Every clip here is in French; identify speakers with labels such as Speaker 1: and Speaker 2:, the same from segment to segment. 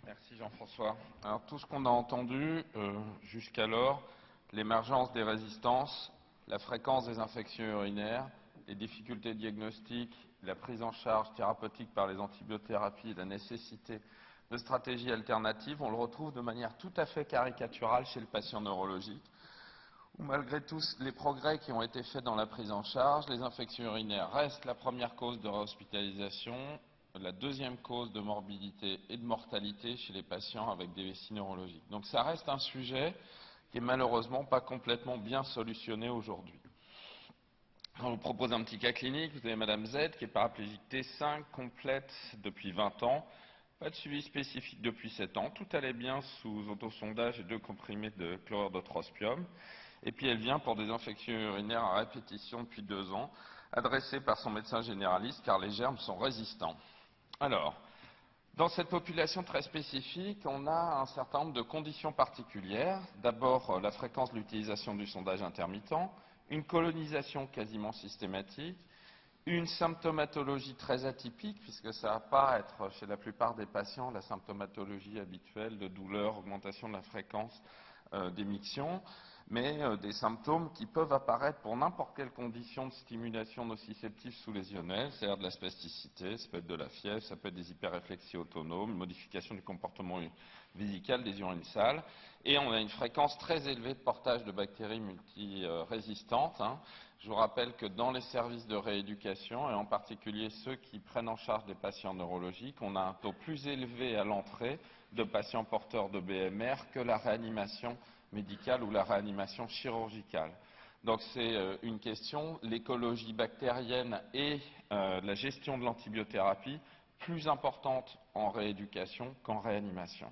Speaker 1: Merci Jean-François. Alors tout ce qu'on a entendu jusqu'alors, l'émergence des résistances, la fréquence des infections urinaires, les difficultés diagnostiques, la prise en charge thérapeutique par les antibiothérapies, la nécessité de stratégies alternatives, on le retrouve de manière tout à fait caricaturale chez le patient neurologique, où malgré tous les progrès qui ont été faits dans la prise en charge, les infections urinaires restent la première cause de réhospitalisation, la deuxième cause de morbidité et de mortalité chez les patients avec des vessies neurologiques. Donc ça reste un sujet qui est malheureusement pas complètement bien solutionné aujourd'hui. On vous propose un petit cas clinique. Vous avez Madame Z qui est paraplégique T5 complète depuis 20 ans. Pas de suivi spécifique depuis 7 ans. Tout allait bien sous autosondage et 2 comprimés de chlorure de trospium. Et puis elle vient pour des infections urinaires à répétition depuis 2 ans, adressée par son médecin généraliste car les germes sont résistants. Alors, dans cette population très spécifique, on a un certain nombre de conditions particulières. D'abord, la fréquence de l'utilisation du sondage intermittent, une colonisation quasiment systématique, une symptomatologie très atypique, puisque ça ne va pas être chez la plupart des patients la symptomatologie habituelle de douleur, augmentation de la fréquence des mictions, mais des symptômes qui peuvent apparaître pour n'importe quelle condition de stimulation nociceptive sous-lésionnelle, c'est-à-dire de la spasticité, ça peut être de la fièvre, ça peut être des hyperréflexies autonomes, une modification du comportement vésical, des urines sales, et on a une fréquence très élevée de portage de bactéries multirésistantes. Je vous rappelle que dans les services de rééducation, et en particulier ceux qui prennent en charge des patients neurologiques, on a un taux plus élevé à l'entrée de patients porteurs de BMR que la réanimation médicale ou la réanimation chirurgicale. Donc c'est une question, l'écologie bactérienne et la gestion de l'antibiothérapie, plus importante en rééducation qu'en réanimation.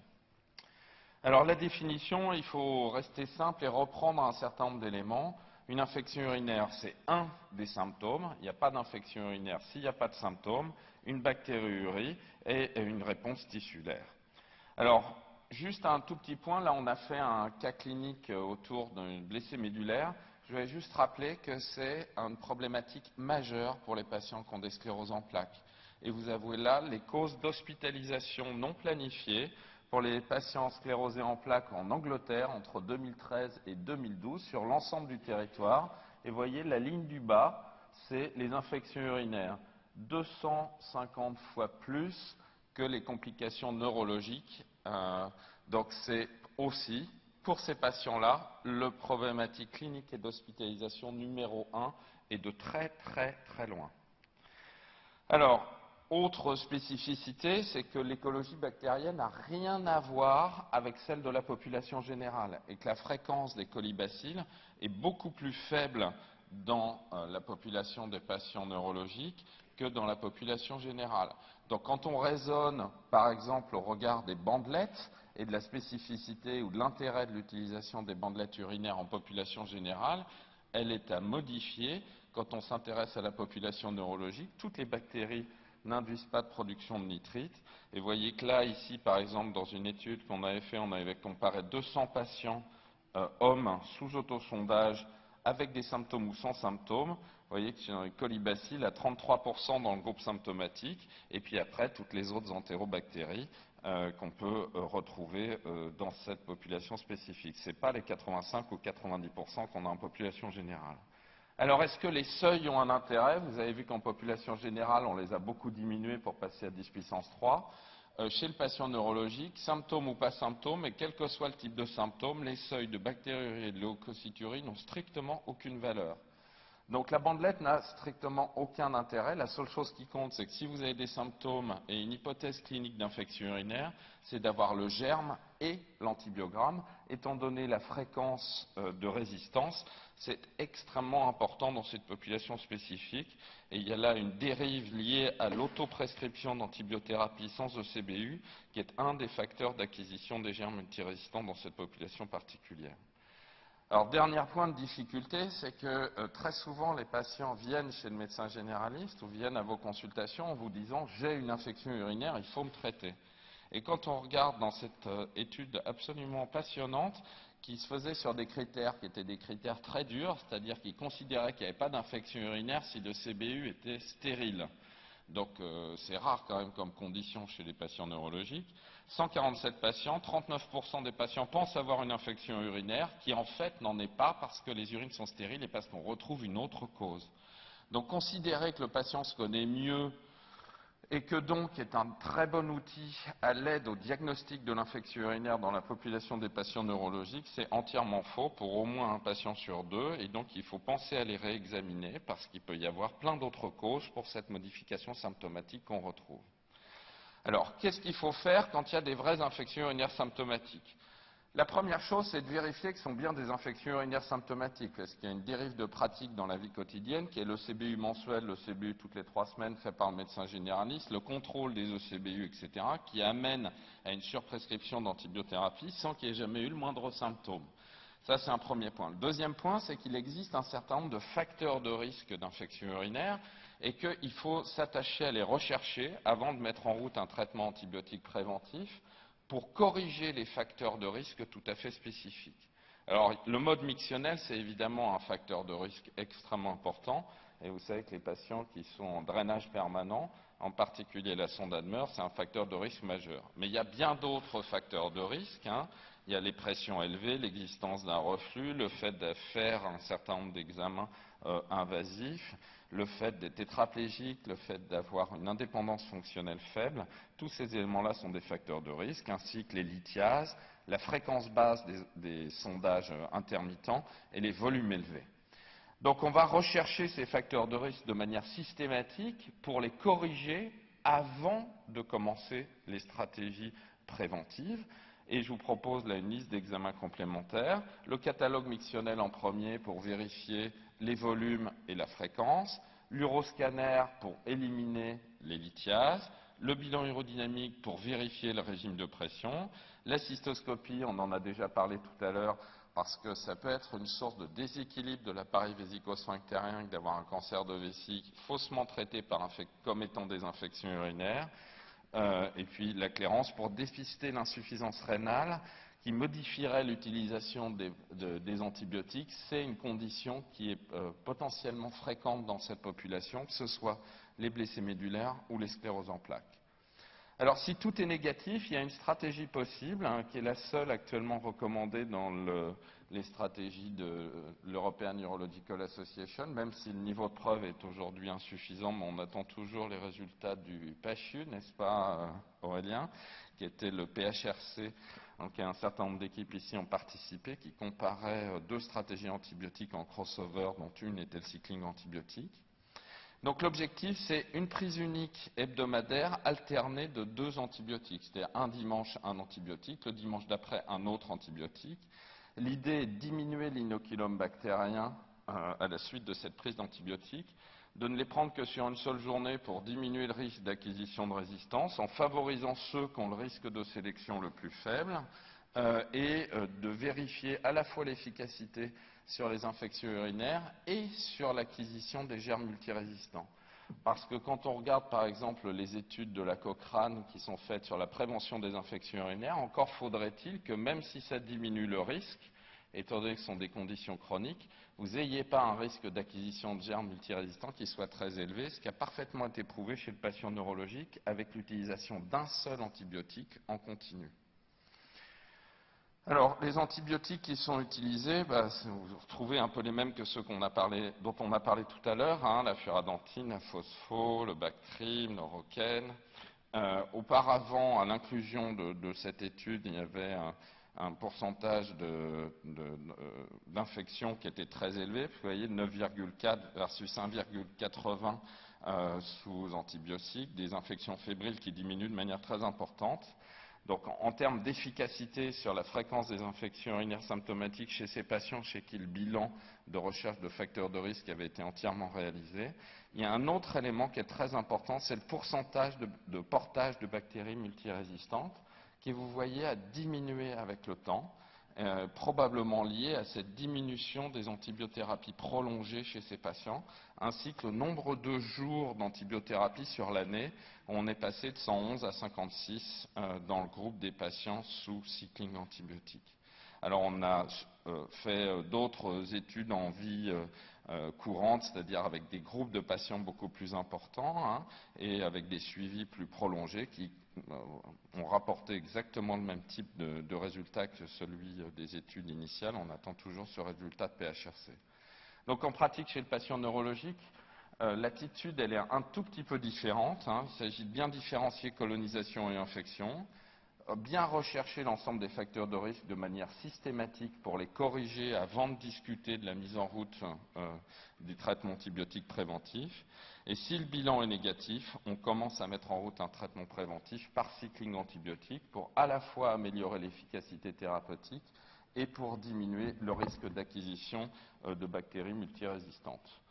Speaker 1: Alors la définition, il faut rester simple et reprendre un certain nombre d'éléments. Une infection urinaire, c'est un des symptômes. Il n'y a pas d'infection urinaire s'il n'y a pas de symptômes, une bactériurie et une réponse tissulaire. Alors, juste un tout petit point, là on a fait un cas clinique autour d'un blessé médulaire. Je vais juste rappeler que c'est une problématique majeure pour les patients qui ont des scléroses en plaques. Et vous avez là les causes d'hospitalisation non planifiées pour les patients sclérosés en plaques en Angleterre entre 2013 et 2012 sur l'ensemble du territoire. Et vous voyez, la ligne du bas, c'est les infections urinaires. 250 fois plus que les complications neurologiques. Donc c'est aussi, pour ces patients-là, le problématique clinique et d'hospitalisation numéro 1 et de très très très loin. Alors, autre spécificité, c'est que l'écologie bactérienne n'a rien à voir avec celle de la population générale et que la fréquence des colibacilles est beaucoup plus faible dans la population des patients neurologiques que dans la population générale. Donc quand on raisonne, par exemple, au regard des bandelettes et de la spécificité ou de l'intérêt de l'utilisation des bandelettes urinaires en population générale, elle est à modifier quand on s'intéresse à la population neurologique. Toutes les bactéries n'induisent pas de production de nitrites. Et vous voyez que là, ici, par exemple, dans une étude qu'on avait fait, on avait comparé 200 patients hommes sous autosondage avec des symptômes ou sans symptômes. Vous voyez que dans les colibacilles, à 33% dans le groupe symptomatique, et puis après, toutes les autres entérobactéries qu'on peut retrouver dans cette population spécifique. Ce n'est pas les 85 ou 90% qu'on a en population générale. Alors, est-ce que les seuils ont un intérêt? Vous avez vu qu'en population générale, on les a beaucoup diminués pour passer à 10 puissance 3. Chez le patient neurologique, symptômes ou pas symptômes, et quel que soit le type de symptômes, les seuils de bactériurie et de leucocyturie n'ont strictement aucune valeur. Donc la bandelette n'a strictement aucun intérêt. La seule chose qui compte, c'est que si vous avez des symptômes et une hypothèse clinique d'infection urinaire, c'est d'avoir le germe et l'antibiogramme. Étant donné la fréquence de résistance, c'est extrêmement important dans cette population spécifique. Et il y a là une dérive liée à l'autoprescription d'antibiothérapie sans ECBU, qui est un des facteurs d'acquisition des germes multirésistants dans cette population particulière. Alors, dernier point de difficulté, c'est que très souvent les patients viennent chez le médecin généraliste ou viennent à vos consultations en vous disant « j'ai une infection urinaire, il faut me traiter ». Et quand on regarde dans cette étude absolument passionnante qui se faisait sur des critères qui étaient des critères très durs, c'est-à-dire qu'ils considéraient qu'il n'y avait pas d'infection urinaire si le CBU était stérile. Donc c'est rare quand même comme condition chez les patients neurologiques. 147 patients, 39% des patients pensent avoir une infection urinaire qui en fait n'en est pas parce que les urines sont stériles et parce qu'on retrouve une autre cause. Donc considérer que le patient se connaît mieux et que donc est un très bon outil à l'aide au diagnostic de l'infection urinaire dans la population des patients neurologiques, c'est entièrement faux pour au moins un patient sur deux, et donc il faut penser à les réexaminer parce qu'il peut y avoir plein d'autres causes pour cette modification symptomatique qu'on retrouve. Alors, qu'est-ce qu'il faut faire quand il y a des vraies infections urinaires symptomatiques? La première chose, c'est de vérifier que ce sont bien des infections urinaires symptomatiques, parce qu'il y a une dérive de pratique dans la vie quotidienne, qui est l'ECBU mensuel, l'ECBU toutes les 3 semaines fait par le médecin généraliste, le contrôle des ECBU, etc., qui amène à une surprescription d'antibiothérapie sans qu'il n'y ait jamais eu le moindre symptôme. Ça, c'est un premier point. Le deuxième point, c'est qu'il existe un certain nombre de facteurs de risque d'infection urinaire et qu'il faut s'attacher à les rechercher avant de mettre en route un traitement antibiotique préventif pour corriger les facteurs de risque tout à fait spécifiques. Alors, le mode mictionnel, c'est évidemment un facteur de risque extrêmement important. Et vous savez que les patients qui sont en drainage permanent, en particulier la sonde Admer, c'est un facteur de risque majeur. Mais il y a bien d'autres facteurs de risque. Il y a les pressions élevées, l'existence d'un reflux, le fait de faire un certain nombre d'examens invasifs, le fait d'être tétraplégique, le fait d'avoir une indépendance fonctionnelle faible. Tous ces éléments-là sont des facteurs de risque, ainsi que les lithiases, la fréquence basse des sondages intermittents et les volumes élevés. Donc on va rechercher ces facteurs de risque de manière systématique pour les corriger avant de commencer les stratégies préventives. Et je vous propose là une liste d'examens complémentaires. Le catalogue mictionnel en premier pour vérifier les volumes et la fréquence. L'uroscanner pour éliminer les lithiases. Le bilan urodynamique pour vérifier le régime de pression. La cystoscopie, on en a déjà parlé tout à l'heure, parce que ça peut être une source de déséquilibre de l'appareil vésico-sphinctérien d'avoir un cancer de vessie faussement traité comme étant des infections urinaires. Et puis la clairance pour dépister l'insuffisance rénale qui modifierait l'utilisation des antibiotiques. C'est une condition qui est potentiellement fréquente dans cette population, que ce soit les blessés médulaires ou les scléroses en plaques. Alors si tout est négatif, il y a une stratégie possible, qui est la seule actuellement recommandée dans les stratégies de l'European Urological Association, même si le niveau de preuve est aujourd'hui insuffisant, mais on attend toujours les résultats du PHU, n'est-ce pas Aurélien, qui était le PHRC, donc un certain nombre d'équipes ici ont participé, qui comparait 2 stratégies antibiotiques en crossover, dont une était le cycling antibiotique. Donc l'objectif, c'est une prise unique hebdomadaire alternée de 2 antibiotiques, c'est-à-dire un dimanche un antibiotique, le dimanche d'après un autre antibiotique. L'idée est de diminuer l'inoculum bactérien à la suite de cette prise d'antibiotiques, de ne les prendre que sur une seule journée pour diminuer le risque d'acquisition de résistance, en favorisant ceux qui ont le risque de sélection le plus faible, et de vérifier à la fois l'efficacité sur les infections urinaires et sur l'acquisition des germes multirésistants. Parce que quand on regarde par exemple les études de la Cochrane qui sont faites sur la prévention des infections urinaires, encore faudrait-il que même si ça diminue le risque, étant donné que ce sont des conditions chroniques, vous n'ayez pas un risque d'acquisition de germes multirésistants qui soit très élevé, ce qui a parfaitement été prouvé chez le patient neurologique avec l'utilisation d'un seul antibiotique en continu. Alors, les antibiotiques qui sont utilisés, vous retrouvez un peu les mêmes que ceux dont on a parlé tout à l'heure, la furadentine, la phospho, le Bactrim, le Rocaine. Auparavant, à l'inclusion de cette étude, il y avait un pourcentage d'infection qui était très élevé. Vous voyez, 9,4 versus 1,80 sous antibiotiques, des infections fébriles qui diminuent de manière très importante. Donc, en termes d'efficacité sur la fréquence des infections urinaires symptomatiques chez ces patients chez qui le bilan de recherche de facteurs de risque avait été entièrement réalisé, il y a un autre élément qui est très important, c'est le pourcentage de portage de bactéries multirésistantes qui, vous voyez, a diminué avec le temps, probablement lié à cette diminution des antibiothérapies prolongées chez ces patients, ainsi que le nombre de jours d'antibiothérapie sur l'année. On est passé de 111 à 56 dans le groupe des patients sous cycling antibiotique. Alors on a fait d'autres études en vie courantes, c'est-à-dire avec des groupes de patients beaucoup plus importants, hein, et avec des suivis plus prolongés qui ont rapporté exactement le même type de résultat que celui des études initiales. On attend toujours ce résultat de PHRC. Donc en pratique chez le patient neurologique, l'attitude elle est un tout petit peu différente, hein. Il s'agit de bien différencier colonisation et infection, bien rechercher l'ensemble des facteurs de risque de manière systématique pour les corriger avant de discuter de la mise en route des traitements antibiotiques préventifs. Et si le bilan est négatif, on commence à mettre en route un traitement préventif par cycling antibiotique pour à la fois améliorer l'efficacité thérapeutique et pour diminuer le risque d'acquisition de bactéries multirésistantes.